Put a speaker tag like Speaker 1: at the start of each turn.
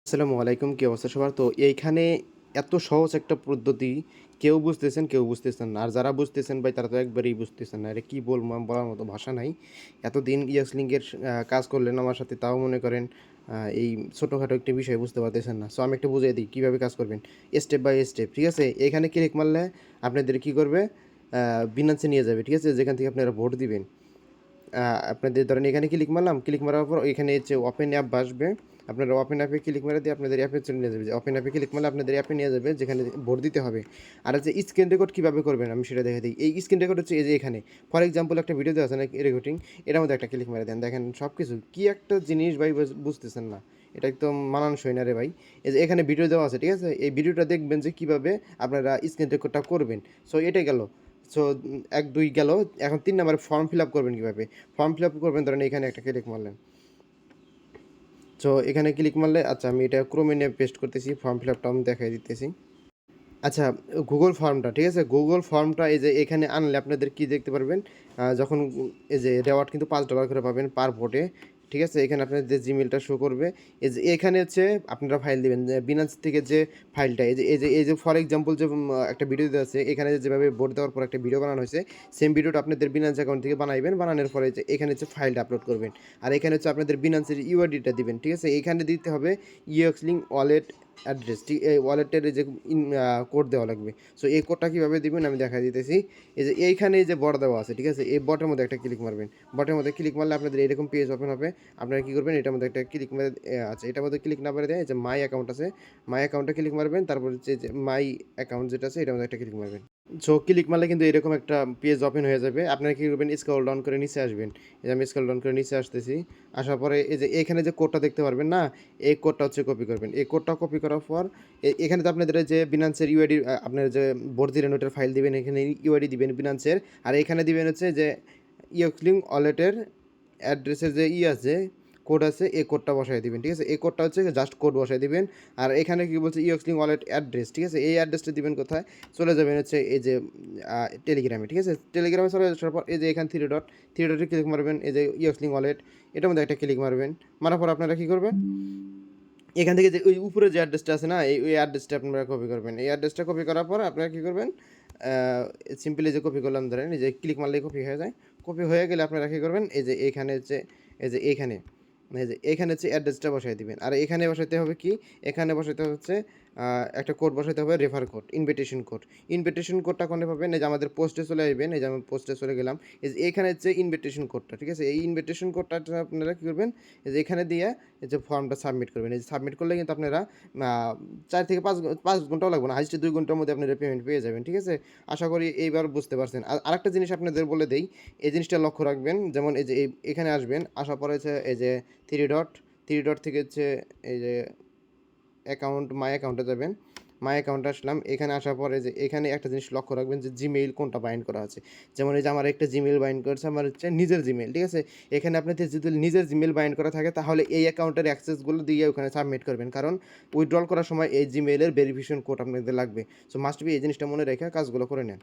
Speaker 1: আসসালামু আলাইকুম। কি অবস্থা সবার? তো এইখানে এত সহজ একটা পদ্ধতি কেউ বুঝতেছেন, কেউ বুঝতেছেন না। আর যারা বুঝতেছেন ভাই তারা তো একবারেই বুঝতেছেন না। এটা কি বলবো আমি বলার মতো ভাষা নাই। এতদিন ইয়াসলিংকের কাজ করলেন আমার সাথে তাও মনে করেন এই ছোটখাটো একটা বিষয় বুঝতে পারতেছেন না। সো আমি একটু বুঝিয়ে দিই কিভাবে কাজ করবেন। স্টেপ বাই স্টেপ, ঠিক আছে? এখানে ক্লিক মারলে আপনাদের কি করবে? Binance এ নিয়ে যাবে, ঠিক আছে? যেখান থেকে আপনারা ভোট দিবেন। আপনাদের ধরেন এখানে ক্লিক মারলাম, ক্লিক মারার পর এখানে হচ্ছে ওপেন অ্যাপ আসবে। আপনারা ওপেন অ্যাপে ক্লিক মেরে দিয়ে আপনাদের অ্যাপে চলে নিয়ে যাবে। যে ওপেন অ্যাপে ক্লিক মারলে আপনাদের অ্যাপে নিয়ে যাবে যেখানে ভোট দিতে হবে। আর হচ্ছে স্ক্রিন রেকর্ড কীভাবে করবেন আমি সেটা দেখে দিই। এই স্ক্রিন রেকর্ড হচ্ছে এই যে এখানে ফর এক্সাম্পল একটা ভিডিও দেওয়া আছে না রেকর্ডিং, এটার মধ্যে একটা ক্লিক মেরে দেন। দেখেন সব কিছু কী একটা জিনিস ভাই বুঝতেছেন না। এটা একদম মানানসই না রে ভাই। এই যে এখানে ভিডিও দেওয়া আছে, ঠিক আছে? এই ভিডিওটা দেখবেন যে কীভাবে আপনারা স্ক্রিন রেকর্ডটা করবেন। সো এটাই গেল। সো ১-২ গেল। এখন ৩ নাম্বারে ফর্ম ফিল আপ করবেন কীভাবে? ফর্ম ফিল আপ করবেন ধরেন এখানে একটা ক্লিক মারলেন। সো এখানে ক্লিক মারলে আচ্ছা আমি এটা ক্রোমে নিয়ে পেস্ট করতেছি। ফর্ম ফিল আপটা আমি দেখাই দিতেছি। আচ্ছা, গুগল ফর্মটা, ঠিক আছে? গুগল ফর্মটা এই যে এখানে আনলে আপনাদের কি দেখতে পারবেন? যখন এই যে রেওয়ার্ড কিন্তু $৫ করে পাবেন পার ভোটে। ঠিক আছে? এখানে আপনাদের জিমেইলটা শো করবে। এই যে এখানে হচ্ছে আপনারা ফাইল দিবেন। যে Binance থেকে যে ফাইলটা এই যে ফর এক্সাম্পল যে একটা ভিডিও দেওয়া আছে, এখানে যেভাবে ভোট দেওয়ার পর একটা ভিডিও বানানো হয়েছে, সেম ভিডিওটা আপনাদের Binance অ্যাকাউন্ট থেকে বানাইবেন। বানানোর পরে যে এখানে হচ্ছে ফাইলটা আপলোড করবেন। আর এখানে হচ্ছে আপনাদের Binance এর ইউআইডিটা দিবেন। ঠিক আছে? এখানে দিতে হবে ইউএক্সলিং ওয়ালেট অ্যাড্রেস, ঠিক এই ওয়ালেটের যে কোড দেওয়া লাগবে। সো এই কোডটা কীভাবে দিবেন আমি দেখাই দিতেছি। এই যে এইখানে এই যে বট দেওয়া আছে, ঠিক আছে? এই বটের মধ্যে একটা ক্লিক মারবেন। বটের মধ্যে ক্লিক মারলে আপনাদের এরকম পেজ ওপেন হবে। আপনারা কী করবেন? এটার মধ্যে একটা ক্লিক মেরে আচ্ছা এটার মধ্যে ক্লিক না করে দেয় যে মাই অ্যাকাউন্ট আছে, মাই অ্যাকাউন্টে ক্লিক মারবেন। তারপর হচ্ছে যে মাই অ্যাকাউন্ট যেটা আছে এটার মধ্যে একটা ক্লিক মারবেন। সো ক্লিক মারলে কিন্তু এরকম একটা পেজ ওপেন হয়ে যাবে। আপনারা কী করবেন? স্ক্রল ডাউন করে নিচে আসবেন। এই যে আমি স্ক্রল ডাউন করে নিচে আসতেছি। আসার পরে এই যে এখানে যে কোডটা দেখতে পারবেন না? এই কোডটা হচ্ছে কপি করবেন। এই কোডটা কপি করার পর এখানে তো আপনাদের যে Binance এর ইউআইডি আপনার যে ভোট দিলেন ওটার ফাইল দিবেন, এখানে ইউআইডি দিবেন Binance এর। আর এখানে দিবেন হচ্ছে যে ইয়ক্সলিং ওয়ালেটের অ্যাড্রেসের যে আছে, কোড আছে, এই কোডটা বসায় দিবেন। ঠিক আছে? এই কোডটা হচ্ছে জাস্ট কোড বসায় দিবেন। আর এখানে কি বলছে ইয়ক্সলিং ওয়ালেট অ্যাড্রেস, ঠিক আছে? এই অ্যাড্রেসটা দিবেন কোথায়? চলে যাবেন হচ্ছে এই যে টেলিগ্রামে, ঠিক আছে? টেলিগ্রামে চলে আসার পর এই যে এখানে থ্রি ডটে ক্লিক মারবেন। এই যে ইয়ক্সলিং ওয়ালেট এটার মধ্যে একটা ক্লিক মারবেন। মারার পর আপনারা কী করবেন? এখান থেকে যে ওই উপরে যে অ্যাড্রেসটা আছে না, ওই অ্যাড্রেসটা আপনারা কপি করবেন। এই অ্যাড্রেসটা কপি করার পর আপনারা কী করবেন? সিম্পলি যে কপি করলাম ধরেন এই যে ক্লিক মারলেই কপি হয়ে যায়। কপি হয়ে গেলে আপনারা কী করবেন? এই যে এইখানে হচ্ছে এই যে এইখানে এই যে এখানে হচ্ছে অ্যাড্রেসটা বসায় দিবেন। আর এখানে বসাইতে হবে কি? এখানে বসাইতে হচ্ছে একটা কোড বসাইতে হবে refer code, invitation code. Invitation কোডটা কোনে পাবেন? এই যে আমাদের পোস্টে চলে আসবেন। এই যে আমি পোস্টে চলে গেলাম। এই যে এখানে হচ্ছে ইনভিটেশন কোডটা, ঠিক আছে? এই ইনভিটেশন কোডটা আপনারা কী করবেন? এই যে এখানে দিয়ে এই যে ফর্মটা সাবমিট করবেন। এই যে সাবমিট করলে কিন্তু আপনারা ৪ থেকে ৫ ঘন্টাও লাগবে না। হাইস্টে ২ ঘন্টার মধ্যে আপনারা পেমেন্ট পেয়ে যাবেন। ঠিক আছে? আশা করি এইবার বুঝতে পারছেন। আর আরেকটা জিনিস আপনাদের বলে দেই। এই জিনিসটা লক্ষ্য রাখবেন। যেমন এই যে এখানে আসবেন। আসার পরে হচ্ছে এই যে থ্রি ডট থেকে হচ্ছে এই যে অ্যাকাউন্ট মাই অ্যাকাউন্টে যাবেন। মাই অ্যাকাউন্টে আসলাম। এখানে আসার পরে যে এখানে একটা জিনিস লক্ষ্য রাখবেন যে জিমেইল কোনটা বাইন্ড করা আছে। যেমন এই যে আমার একটা জিমেইল বাইন্ড করেছে আমার হচ্ছে নিজের জিমেইল, ঠিক আছে? এখানে আপনাদের যদি নিজের জিমেইল বাইন্ড করা থাকে তাহলে এই অ্যাকাউন্টের অ্যাক্সেসগুলো দিয়ে ওখানে সাবমিট করবেন। কারণ উইথড্রল করার সময় এই জিমেইলের ভেরিফিকেশন কোড আপনাদের লাগবে। সো মাস্ট বি এই জিনিসটা মনে রেখে কাজগুলো করে নেন।